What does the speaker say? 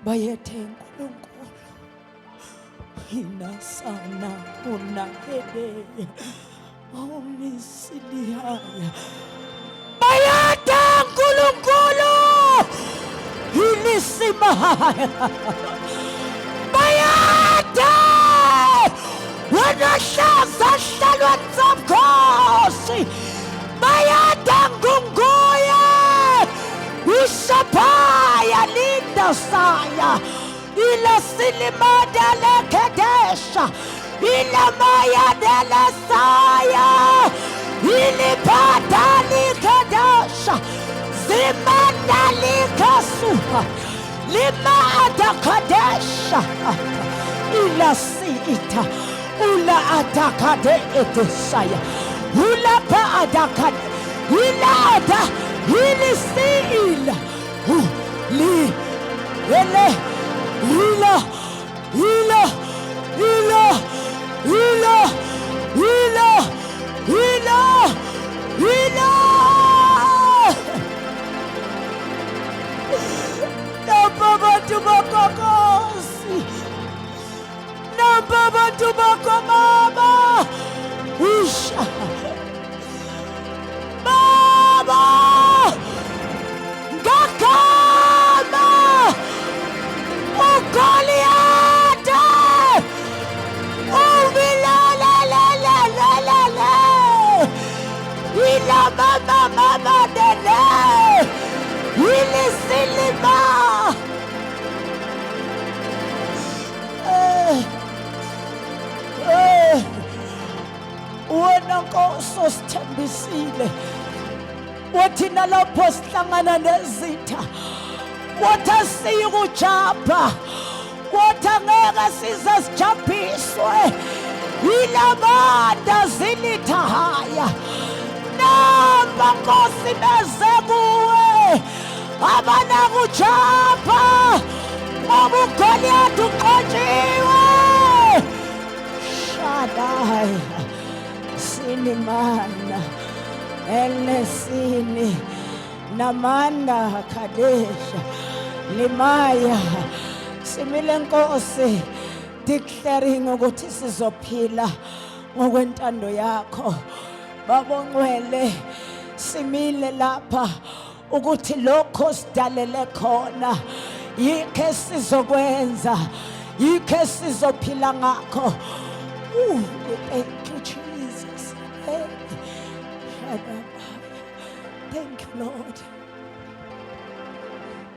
bayethe uNkulunkulu inasana unahede omisilihaya bayethe uNkulunkulu ilisimahaya bayethe wanahlaza hlalweni somkhosi bayethe ngunguye Ishapaya linda saya ila silimada lekedesha ila maya dele saya ili pata likedesha zimanda likasuha lima adakadesha ila siita ula adakade etesaya ula pa adakade ila ada Hili siila li ele ila ila ila ila ila ila ila Napa bantu bakokosi Napa bantu bakomama Usha Baba Gakama Ukoliata Uvilalalalalala Ila mama dele Ili silima Wena Nkosi osithembisile wathi nalapho sihlangana nezitha wathi asiyukujabha wathi angeke size sijabhiswe yilabanda zilithahaya namba Nkosi beze kuwe abanakujabha ngoba uGoliath uqotshiwe Shaddai sinimana Elesini namanda kadesha limaya simile Nkosi declaring ukuthi sizophila ngokwentando yakho babongcwele simile lapha ukuthi lokho sidalele khona yikho sizokwenza yikho sizophila ngakho thank you Jesus Thank you, Lord.